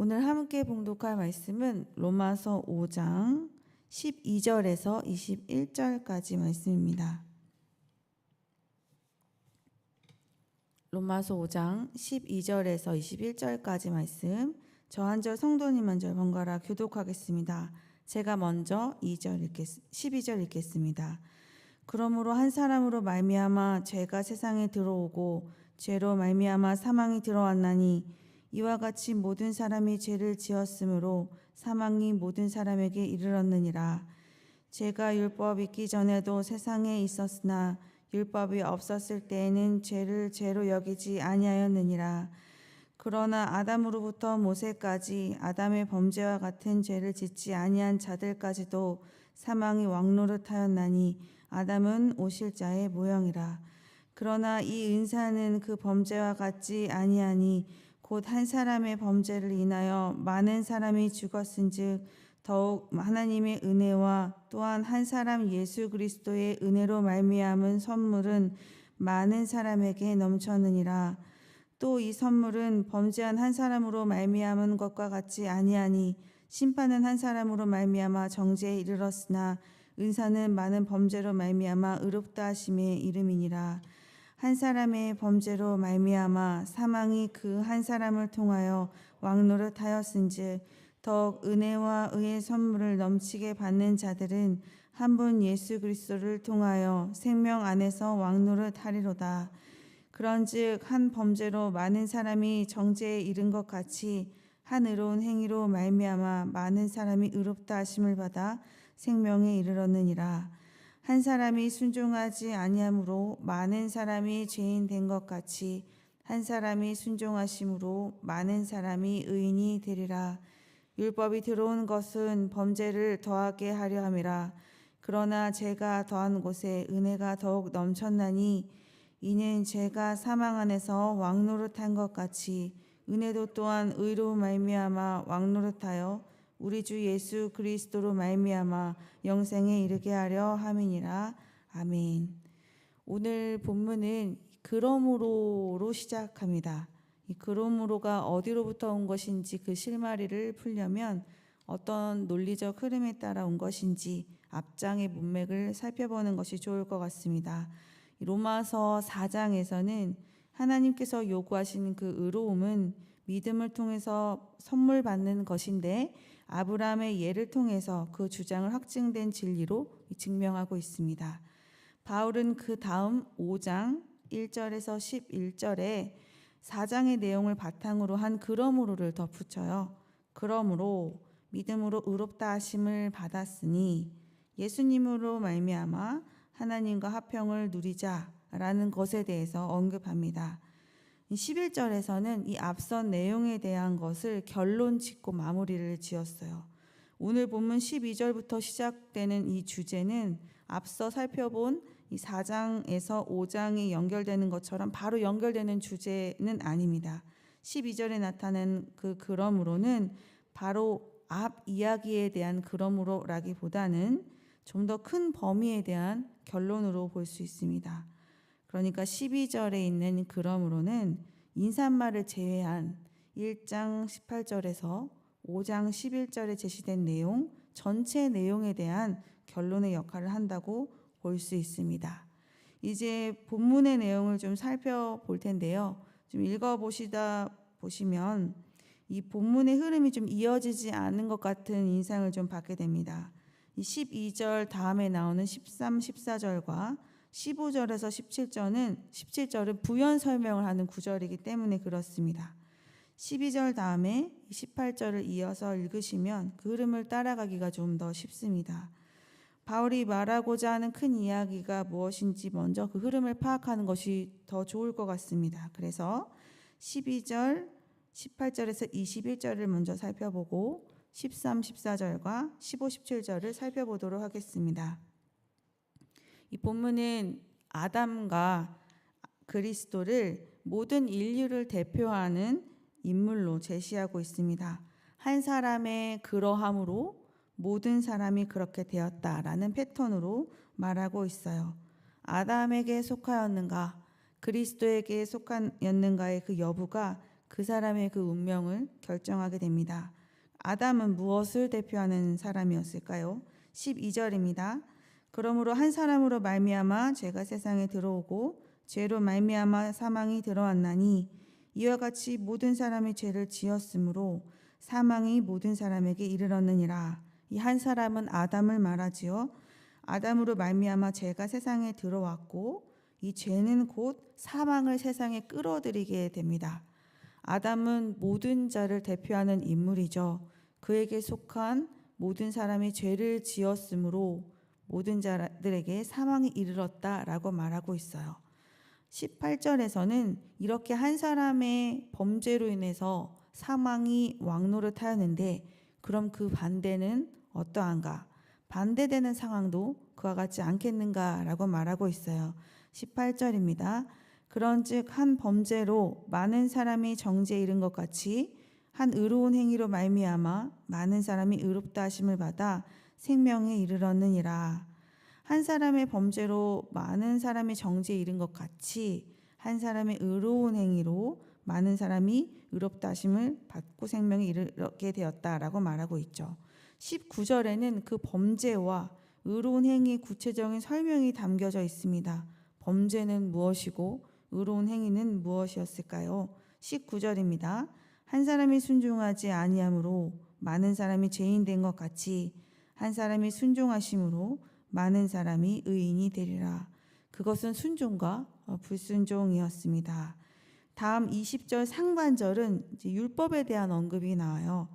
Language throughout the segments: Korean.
오늘 함께 봉독할 말씀은 로마서 5장 12절에서 21절까지 말씀입니다. 로마서 5장 12절에서 21절까지 말씀, 저 한 절 성도님 한 절 번갈아 교독하겠습니다. 제가 먼저 12절 읽겠습니다. 그러므로 한 사람으로 말미암아 죄가 세상에 들어오고 죄로 말미암아 사망이 들어왔나니 이와 같이 모든 사람이 죄를 지었으므로 사망이 모든 사람에게 이르렀느니라. 죄가 율법 있기 전에도 세상에 있었으나 율법이 없었을 때에는 죄를 죄로 여기지 아니하였느니라. 그러나 아담으로부터 모세까지 아담의 범죄와 같은 죄를 짓지 아니한 자들까지도 사망이 왕노릇하였나니 아담은 오실자의 모형이라. 그러나 이 은사는 그 범죄와 같지 아니하니 곧 한 사람의 범죄를 인하여 많은 사람이 죽었은즉 더욱 하나님의 은혜와 또한 한 사람 예수 그리스도의 은혜로 말미암은 선물은 많은 사람에게 넘쳤느니라. 또 이 선물은 범죄한 한 사람으로 말미암은 것과 같지 아니하니 심판은 한 사람으로 말미암아 정죄에 이르렀으나 은사는 많은 범죄로 말미암아 의롭다 하심의 이름이니라. 한 사람의 범죄로 말미암아 사망이 그 한 사람을 통하여 왕노릇하였은즉 더욱 은혜와 의의 선물을 넘치게 받는 자들은 한 분 예수 그리스도를 통하여 생명 안에서 왕노릇하리로다. 그런즉 한 범죄로 많은 사람이 정죄에 이른 것 같이 한 의로운 행위로 말미암아 많은 사람이 의롭다 하심을 받아 생명에 이르렀느니라. 한 사람이 순종하지 아니함으로 많은 사람이 죄인 된 것 같이 한 사람이 순종하심으로 많은 사람이 의인이 되리라. 율법이 들어온 것은 범죄를 더하게 하려 함이라. 그러나 죄가 더한 곳에 은혜가 더욱 넘쳤나니 이는 죄가 사망 안에서 왕노릇한 것 같이 은혜도 또한 의로 말미암아 왕노릇하여 우리 주 예수 그리스도로 말미암아 영생에 이르게 하려 함이니라. 아멘. 오늘 본문은 그러므로로 시작합니다. 이 그러므로가 어디로부터 온 것인지 그 실마리를 풀려면 어떤 논리적 흐름에 따라 온 것인지 앞장의 문맥을 살펴보는 것이 좋을 것 같습니다. 로마서 4장에서는 하나님께서 요구하시는 그 의로움은 믿음을 통해서 선물 받는 것인데 아브라함의 예를 통해서 그 주장을 확증된 진리로 증명하고 있습니다. 바울은 그 다음 5장 1절에서 11절에 4장의 내용을 바탕으로 한 그러므로를 덧붙여요. 그러므로 믿음으로 의롭다 하심을 받았으니 예수님으로 말미암아 하나님과 화평을 누리자라는 것에 대해서 언급합니다. 11절에서는 이 앞선 내용에 대한 것을 결론 짓고 마무리를 지었어요. 오늘 본문 12절부터 시작되는 이 주제는 앞서 살펴본 이 4장에서 5장이 연결되는 것처럼 바로 연결되는 주제는 아닙니다. 12절에 나타난 그 그러므로는 바로 앞 이야기에 대한 그러므로라기보다는 좀 더 큰 범위에 대한 결론으로 볼 수 있습니다. 그러니까 12절에 있는 그러므로는 인사말을 제외한 1장 18절에서 5장 11절에 제시된 내용, 전체 내용에 대한 결론의 역할을 한다고 볼 수 있습니다. 이제 본문의 내용을 좀 살펴볼 텐데요. 좀 읽어보시다 보시면 이 본문의 흐름이 좀 이어지지 않는 것 같은 인상을 좀 받게 됩니다. 이 12절 다음에 나오는 13, 14절과 15절에서 17절은 부연 설명을 하는 구절이기 때문에 그렇습니다. 12절 다음에 18절을 이어서 읽으시면 그 흐름을 따라가기가 좀 더 쉽습니다. 바울이 말하고자 하는 큰 이야기가 무엇인지 먼저 그 흐름을 파악하는 것이 더 좋을 것 같습니다. 그래서 12절, 18절에서 21절을 먼저 살펴보고 13, 14절과 15, 17절을 살펴보도록 하겠습니다. 이 본문은 아담과 그리스도를 모든 인류를 대표하는 인물로 제시하고 있습니다. 한 사람의 그러함으로 모든 사람이 그렇게 되었다라는 패턴으로 말하고 있어요. 아담에게 속하였는가, 그리스도에게 속하였는가의 그 여부가 그 사람의 그 운명을 결정하게 됩니다. 아담은 무엇을 대표하는 사람이었을까요? 12절입니다. 그러므로 한 사람으로 말미암아 죄가 세상에 들어오고 죄로 말미암아 사망이 들어왔나니 이와 같이 모든 사람이 죄를 지었으므로 사망이 모든 사람에게 이르렀느니라. 이 한 사람은 아담을 말하지요. 아담으로 말미암아 죄가 세상에 들어왔고 이 죄는 곧 사망을 세상에 끌어들이게 됩니다. 아담은 모든 자를 대표하는 인물이죠. 그에게 속한 모든 사람이 죄를 지었으므로 모든 자들에게 사망이 이르렀다라고 말하고 있어요. 18절에서는 이렇게 한 사람의 범죄로 인해서 사망이 왕노릇하였는데 그럼 그 반대는 어떠한가? 반대되는 상황도 그와 같지 않겠는가라고 말하고 있어요. 18절입니다. 그런즉 한 범죄로 많은 사람이 정죄에 이른 것 같이 한 의로운 행위로 말미암아 많은 사람이 의롭다 하심을 받아 생명에 이르렀느니라. 한 사람의 범죄로 많은 사람이 정죄에 이른 것 같이 한 사람의 의로운 행위로 많은 사람이 의롭다 하심을 받고 생명에 이르게 되었다라고 말하고 있죠. 19절에는 그 범죄와 의로운 행위의 구체적인 설명이 담겨져 있습니다. 범죄는 무엇이고 의로운 행위는 무엇이었을까요? 19절입니다. 한 사람이 순종하지 아니함으로 많은 사람이 죄인 된 것 같이 한 사람이 순종하심으로 많은 사람이 의인이 되리라. 그것은 순종과 불순종이었습니다. 다음 20절 상반절은 이제 율법에 대한 언급이 나와요.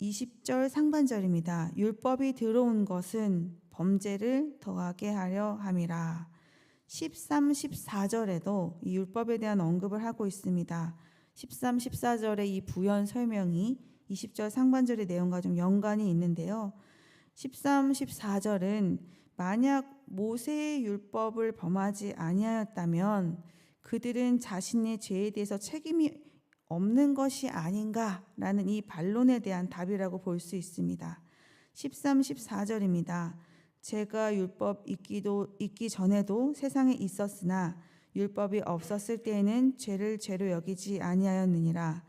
20절 상반절입니다. 율법이 들어온 것은 범죄를 더하게 하려 함이라. 13, 14절에도 이 율법에 대한 언급을 하고 있습니다. 13, 14절의 이 부연 설명이 20절 상반절의 내용과 좀 연관이 있는데요. 13, 14절은 만약 모세의 율법을 범하지 아니하였다면 그들은 자신의 죄에 대해서 책임이 없는 것이 아닌가라는 이 반론에 대한 답이라고 볼 수 있습니다. 13, 14절입니다. 제가 율법 있기 전에도 세상에 있었으나 율법이 없었을 때에는 죄를 죄로 여기지 아니하였느니라.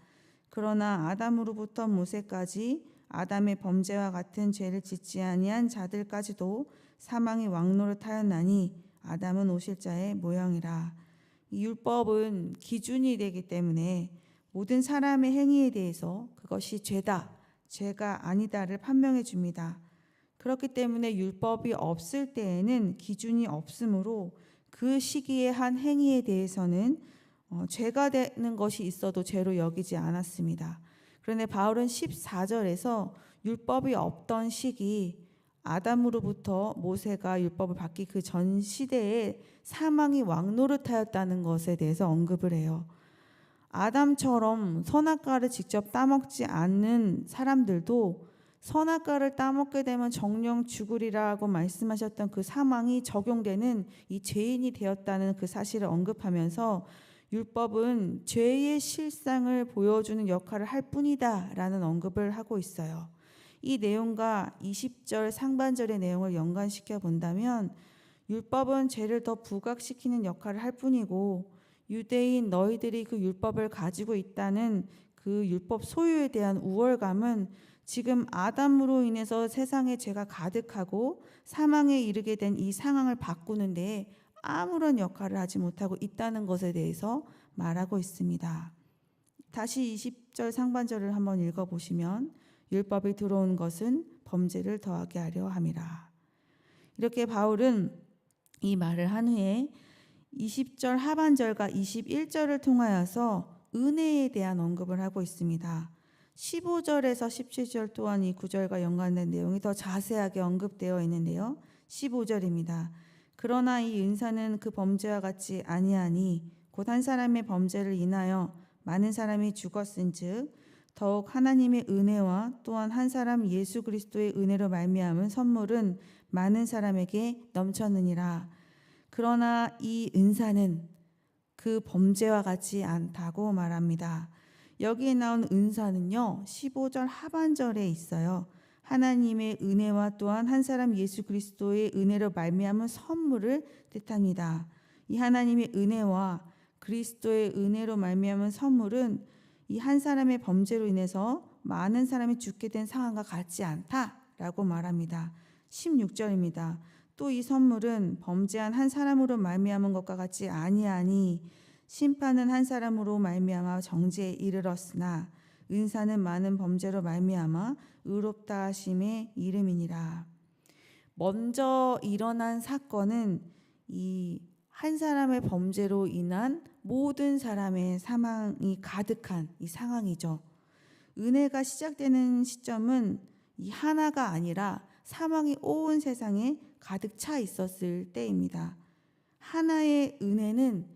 그러나 아담으로부터 모세까지 아담의 범죄와 같은 죄를 짓지 아니한 자들까지도 사망이 왕노릇하였나니 아담은 오실 자의 모형이라. 이 율법은 기준이 되기 때문에 모든 사람의 행위에 대해서 그것이 죄다, 죄가 아니다를 판명해 줍니다. 그렇기 때문에 율법이 없을 때에는 기준이 없으므로 그 시기에 한 행위에 대해서는 죄가 되는 것이 있어도 죄로 여기지 않았습니다. 그런데 바울은 14절에서 율법이 없던 시기, 아담으로부터 모세가 율법을 받기 그 전 시대에 사망이 왕노릇하였다는 것에 대해서 언급을 해요. 아담처럼 선악과를 직접 따먹지 않는 사람들도 선악과를 따먹게 되면 정령 죽으리라고 말씀하셨던 그 사망이 적용되는 이 죄인이 되었다는 그 사실을 언급하면서 율법은 죄의 실상을 보여주는 역할을 할 뿐이다 라는 언급을 하고 있어요. 이 내용과 20절 상반절의 내용을 연관시켜 본다면 율법은 죄를 더 부각시키는 역할을 할 뿐이고 유대인 너희들이 그 율법을 가지고 있다는 그 율법 소유에 대한 우월감은 지금 아담으로 인해서 세상에 죄가 가득하고 사망에 이르게 된 이 상황을 바꾸는 데 아무런 역할을 하지 못하고 있다는 것에 대해서 말하고 있습니다. 다시 20절 상반절을 한번 읽어보시면 율법이 들어온 것은 범죄를 더하게 하려 함이라. 이렇게 바울은 이 말을 한 후에 20절 하반절과 21절을 통하여서 은혜에 대한 언급을 하고 있습니다. 15절에서 17절 또한 이 구절과 연관된 내용이 더 자세하게 언급되어 있는데요. 15절입니다. 그러나 이 은사는 그 범죄와 같지 아니하니 곧 한 사람의 범죄를 인하여 많은 사람이 죽었은즉 더욱 하나님의 은혜와 또한 한 사람 예수 그리스도의 은혜로 말미암은 선물은 많은 사람에게 넘쳤느니라. 그러나 이 은사는 그 범죄와 같지 않다고 말합니다. 여기에 나온 은사는요, 15절 하반절에 있어요. 하나님의 은혜와 또한 한 사람 예수 그리스도의 은혜로 말미암은 선물을 뜻합니다. 이 하나님의 은혜와 그리스도의 은혜로 말미암은 선물은 이 한 사람의 범죄로 인해서 많은 사람이 죽게 된 상황과 같지 않다라고 말합니다. 16절입니다. 또 이 선물은 범죄한 한 사람으로 말미암은 것과 같지 아니하니 심판은 한 사람으로 말미암아 정죄에 이르렀으나 은사는 많은 범죄로 말미암아 의롭다 하심의 이름이니라. 먼저 일어난 사건은 이 한 사람의 범죄로 인한 모든 사람의 사망이 가득한 이 상황이죠. 은혜가 시작되는 시점은 이 하나가 아니라 사망이 온 세상에 가득 차 있었을 때입니다. 하나의 은혜는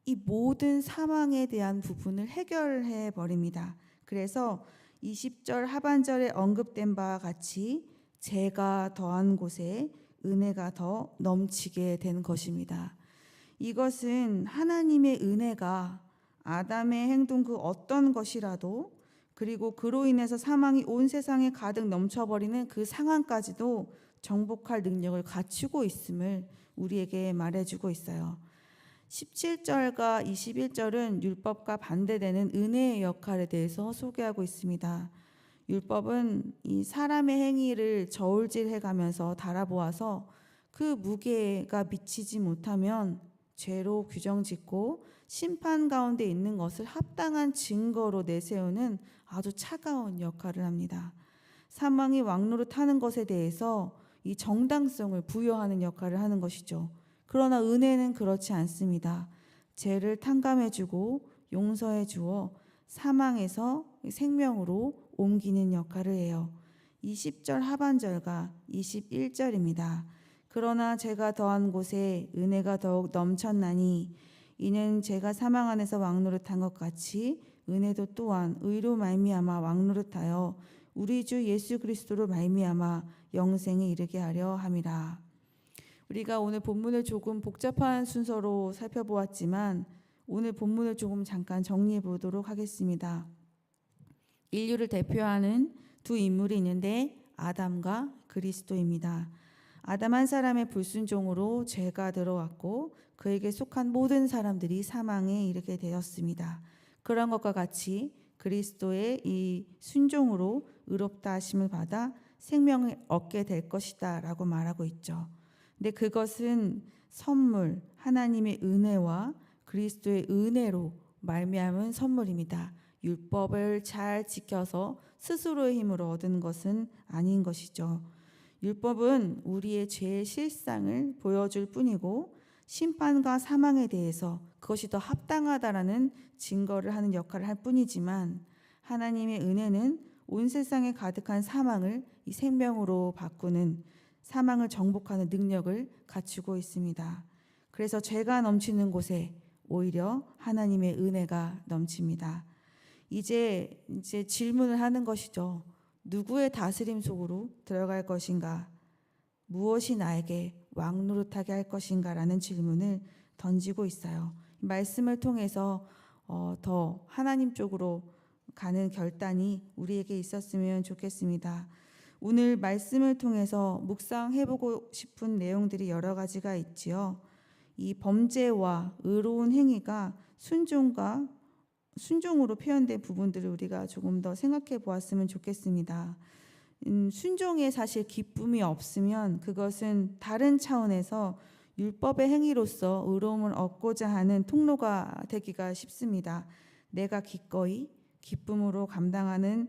이 모든 사망에 대한 부분을 해결해 버립니다. 그래서 20절 하반절에 언급된 바와 같이 죄가 더한 곳에 은혜가 더 넘치게 된 것입니다. 이것은 하나님의 은혜가 아담의 행동 그 어떤 것이라도, 그리고 그로 인해서 사망이 온 세상에 가득 넘쳐버리는 그 상황까지도 정복할 능력을 갖추고 있음을 우리에게 말해주고 있어요. 17절과 21절은 율법과 반대되는 은혜의 역할에 대해서 소개하고 있습니다. 율법은 이 사람의 행위를 저울질해 가면서 달아보아서 그 무게가 미치지 못하면 죄로 규정짓고 심판 가운데 있는 것을 합당한 증거로 내세우는 아주 차가운 역할을 합니다. 사망이 왕노릇하는 것에 대해서 이 정당성을 부여하는 역할을 하는 것이죠. 그러나 은혜는 그렇지 않습니다. 죄를 탕감해주고 용서해주어 사망에서 생명으로 옮기는 역할을 해요. 20절 하반절과 21절입니다. 그러나 죄가 더한 곳에 은혜가 더욱 넘쳤나니 이는 죄가 사망 안에서 왕노릇한 것 같이 은혜도 또한 의로 말미암아 왕노릇하여 우리 주 예수 그리스도로 말미암아 영생에 이르게 하려 함이라. 우리가 오늘 본문을 조금 복잡한 순서로 살펴보았지만 오늘 본문을 조금 잠깐 정리해 보도록 하겠습니다. 인류를 대표하는 두 인물이 있는데 아담과 그리스도입니다. 아담 한 사람의 불순종으로 죄가 들어왔고 그에게 속한 모든 사람들이 사망에 이르게 되었습니다. 그런 것과 같이 그리스도의 이 순종으로 의롭다 하심을 받아 생명을 얻게 될 것이다 라고 말하고 있죠. 근데 그것은 선물, 하나님의 은혜와 그리스도의 은혜로 말미암은 선물입니다. 율법을 잘 지켜서 스스로의 힘으로 얻은 것은 아닌 것이죠. 율법은 우리의 죄의 실상을 보여줄 뿐이고 심판과 사망에 대해서 그것이 더 합당하다라는 증거를 하는 역할을 할 뿐이지만 하나님의 은혜는 온 세상에 가득한 사망을 이 생명으로 바꾸는, 사망을 정복하는 능력을 갖추고 있습니다. 그래서 죄가 넘치는 곳에 오히려 하나님의 은혜가 넘칩니다. 이제 질문을 하는 것이죠. 누구의 다스림 속으로 들어갈 것인가? 무엇이 나에게 왕노릇하게 할 것인가? 라는 질문을 던지고 있어요. 말씀을 통해서 더 하나님 쪽으로 가는 결단이 우리에게 있었으면 좋겠습니다. 오늘 말씀을 통해서 묵상해보고 싶은 내용들이 여러 가지가 있지요. 이 범죄와 의로운 행위가 순종으로 표현된 부분들을 우리가 조금 더 생각해 보았으면 좋겠습니다. 순종에 사실 기쁨이 없으면 그것은 다른 차원에서 율법의 행위로서 의로움을 얻고자 하는 통로가 되기가 쉽습니다. 내가 기꺼이 기쁨으로 감당하는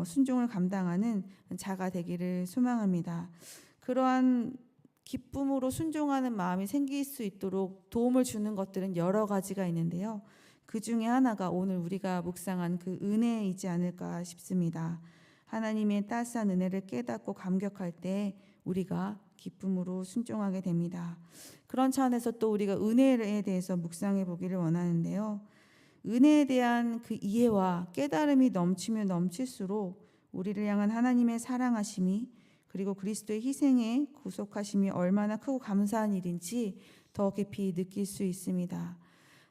순종을 감당하는 자가 되기를 소망합니다. 그러한 기쁨으로 순종하는 마음이 생길 수 있도록 도움을 주는 것들은 여러 가지가 있는데요. 그 중에 하나가 오늘 우리가 묵상한 그 은혜이지 않을까 싶습니다. 하나님의 따스한 은혜를 깨닫고 감격할 때 우리가 기쁨으로 순종하게 됩니다. 그런 차원에서 또 우리가 은혜에 대해서 묵상해 보기를 원하는데요. 은혜에 대한 그 이해와 깨달음이 넘치면 넘칠수록 우리를 향한 하나님의 사랑하심이, 그리고 그리스도의 희생에 구속하심이 얼마나 크고 감사한 일인지 더 깊이 느낄 수 있습니다.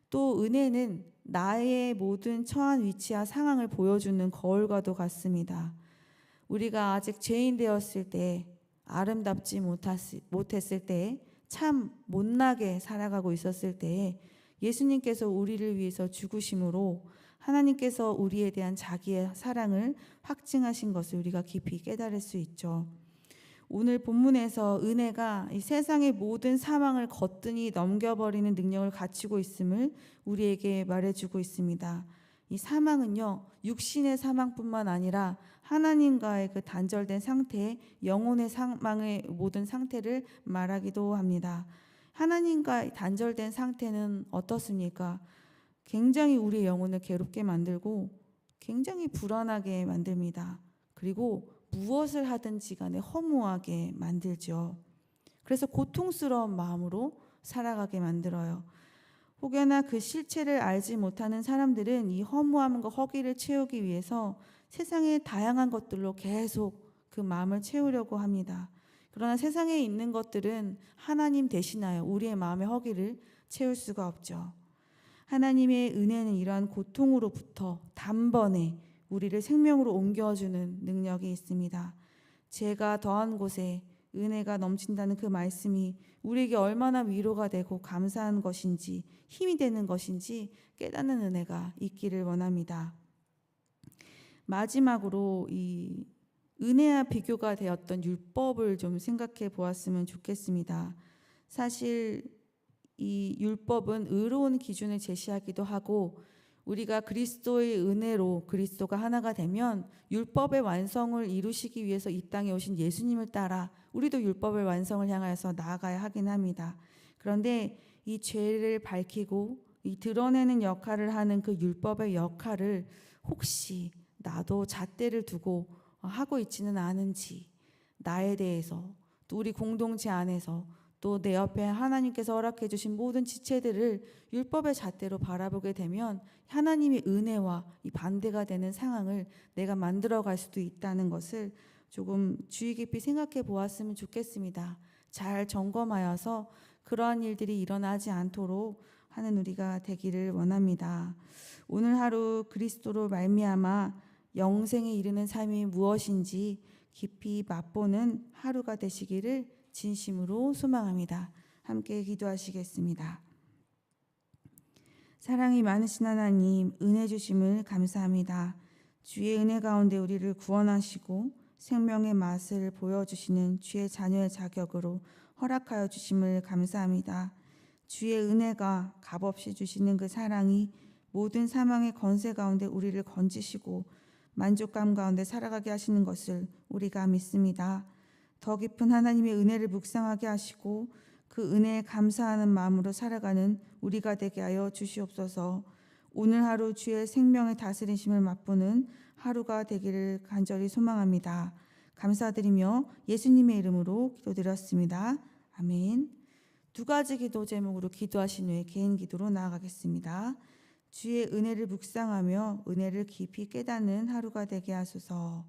또 은혜는 나의 모든 처한 위치와 상황을 보여주는 거울과도 같습니다. 우리가 아직 죄인 되었을 때, 아름답지 못했을 때, 참 못나게 살아가고 있었을 때 예수님께서 우리를 위해서 죽으심으로 하나님께서 우리에 대한 자기의 사랑을 확증하신 것을 우리가 깊이 깨달을 수 있죠. 오늘 본문에서 은혜가 이 세상의 모든 사망을 거뜬히 넘겨버리는 능력을 갖추고 있음을 우리에게 말해주고 있습니다. 이 사망은요, 육신의 사망뿐만 아니라 하나님과의 그 단절된 상태, 영혼의 사망의 모든 상태를 말하기도 합니다. 하나님과 단절된 상태는 어떻습니까? 굉장히 우리의 영혼을 괴롭게 만들고 굉장히 불안하게 만듭니다. 그리고 무엇을 하든지 간에 허무하게 만들죠. 그래서 고통스러운 마음으로 살아가게 만들어요. 혹여나 그 실체를 알지 못하는 사람들은 이 허무함과 허기를 채우기 위해서 세상의 다양한 것들로 계속 그 마음을 채우려고 합니다. 그러나 세상에 있는 것들은 하나님 대신하여 우리의 마음의 허기를 채울 수가 없죠. 하나님의 은혜는 이러한 고통으로부터 단번에 우리를 생명으로 옮겨주는 능력이 있습니다. 죄가 더한 곳에 은혜가 넘친다는 그 말씀이 우리에게 얼마나 위로가 되고 감사한 것인지, 힘이 되는 것인지 깨닫는 은혜가 있기를 원합니다. 마지막으로 이 은혜와 비교가 되었던 율법을 좀 생각해 보았으면 좋겠습니다. 사실 이 율법은 의로운 기준을 제시하기도 하고, 우리가 그리스도의 은혜로 그리스도가 하나가 되면 율법의 완성을 이루시기 위해서 이 땅에 오신 예수님을 따라 우리도 율법의 완성을 향하여서 나아가야 하긴 합니다. 그런데 이 죄를 밝히고 이 드러내는 역할을 하는 그 율법의 역할을 혹시 나도 잣대를 두고 하고 있지는 않은지, 나에 대해서 또 우리 공동체 안에서 또 내 옆에 하나님께서 허락해 주신 모든 지체들을 율법의 잣대로 바라보게 되면 하나님의 은혜와 이 반대가 되는 상황을 내가 만들어갈 수도 있다는 것을 조금 주의 깊이 생각해 보았으면 좋겠습니다. 잘 점검하여서 그러한 일들이 일어나지 않도록 하는 우리가 되기를 원합니다. 오늘 하루 그리스도로 말미암아 영생에 이르는 삶이 무엇인지 깊이 맛보는 하루가 되시기를 진심으로 소망합니다. 함께 기도하시겠습니다. 사랑이 많으신 하나님, 은혜 주심을 감사합니다. 주의 은혜 가운데 우리를 구원하시고 생명의 맛을 보여주시는 주의 자녀의 자격으로 허락하여 주심을 감사합니다. 주의 은혜가 값없이 주시는 그 사랑이 모든 사망의 권세 가운데 우리를 건지시고 만족감 가운데 살아가게 하시는 것을 우리가 믿습니다. 더 깊은 하나님의 은혜를 묵상하게 하시고 그 은혜에 감사하는 마음으로 살아가는 우리가 되게 하여 주시옵소서. 오늘 하루 주의 생명의 다스리심을 맛보는 하루가 되기를 간절히 소망합니다. 감사드리며 예수님의 이름으로 기도드렸습니다. 아멘. 두 가지 기도 제목으로 기도하신 후에 개인 기도로 나아가겠습니다. 주의 은혜를 묵상하며 은혜를 깊이 깨닫는 하루가 되게 하소서.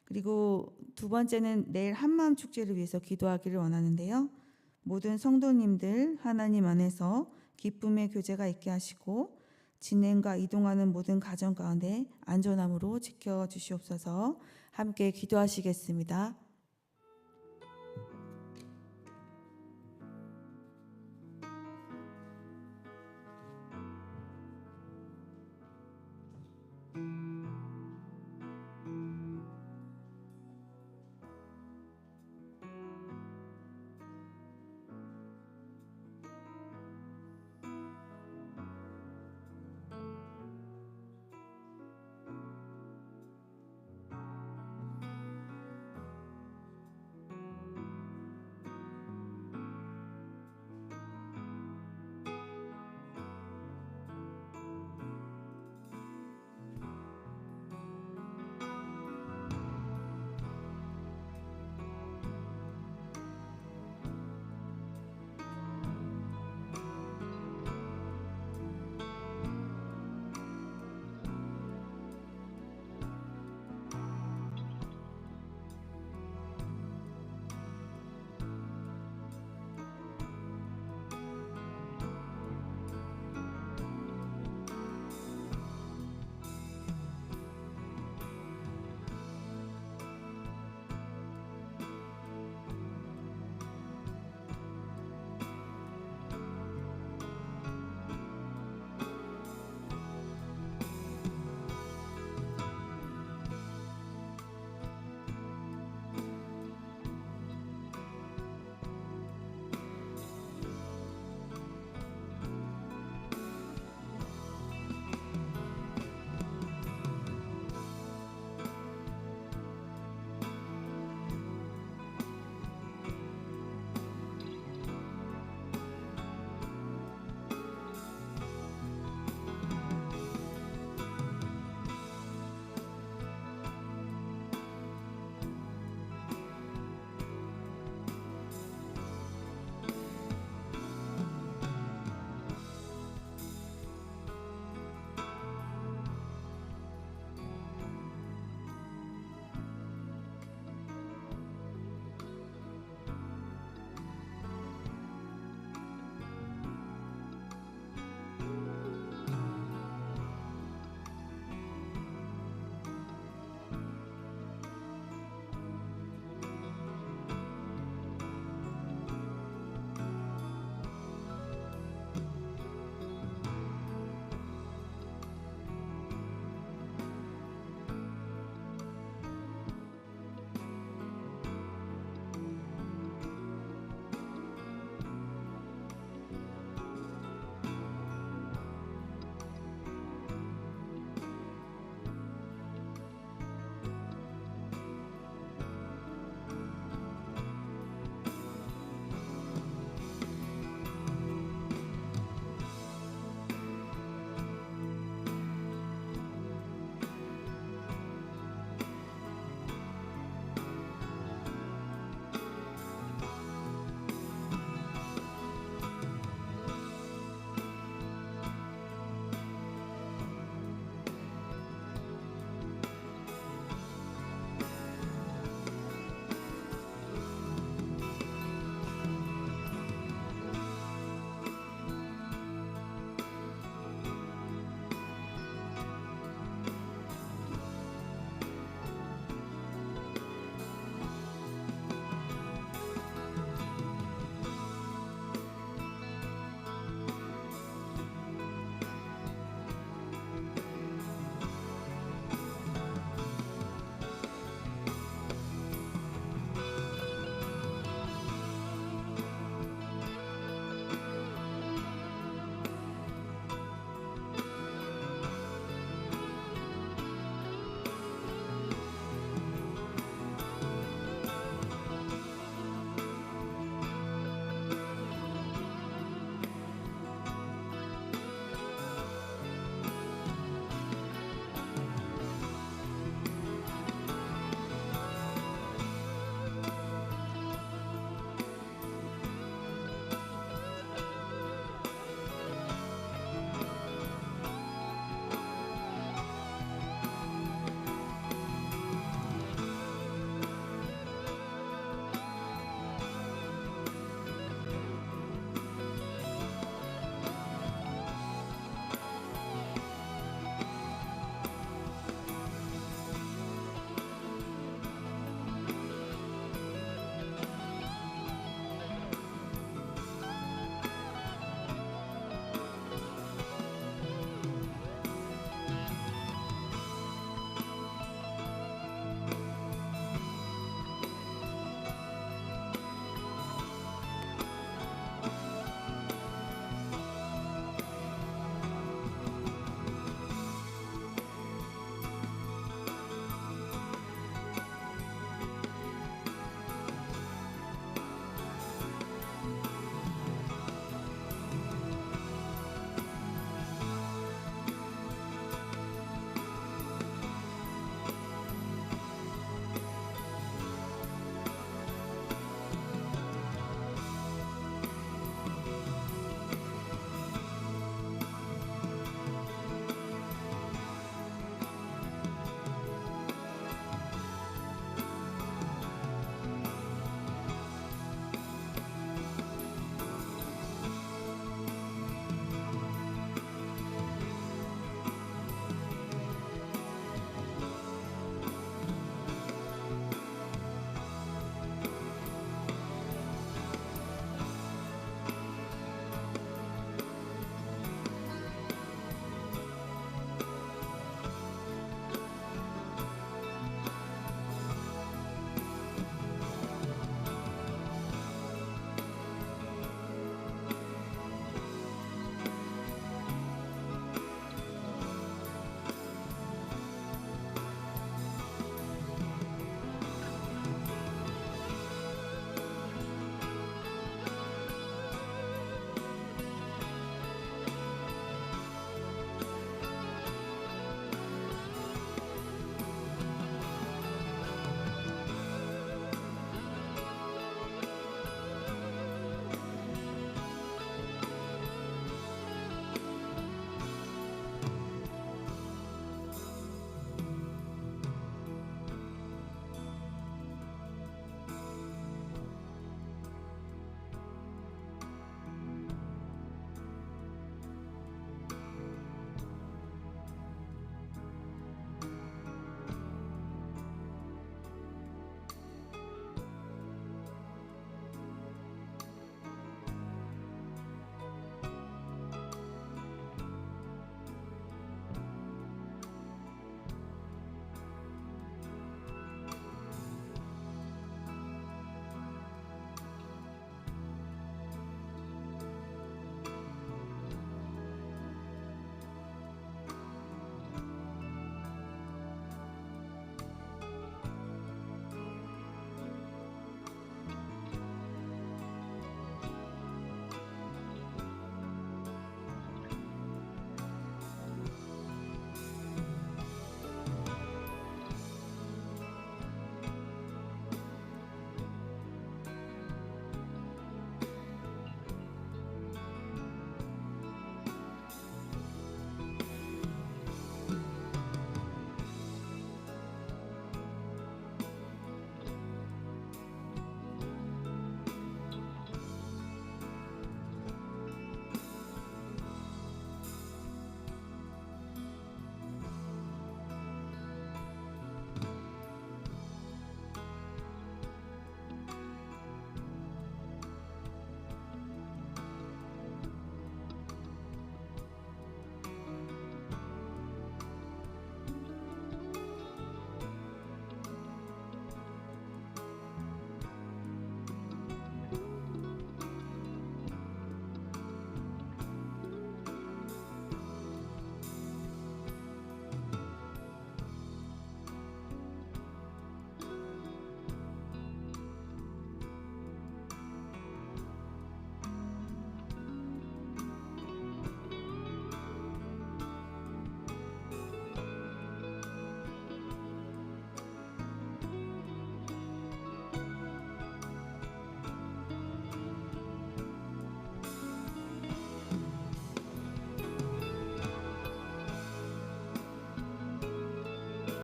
그리고 두 번째는 내일 한마음 축제를 위해서 기도하기를 원하는데요. 모든 성도님들 하나님 안에서 기쁨의 교제가 있게 하시고 진행과 이동하는 모든 가정 가운데 안전함으로 지켜주시옵소서. 함께 기도하시겠습니다.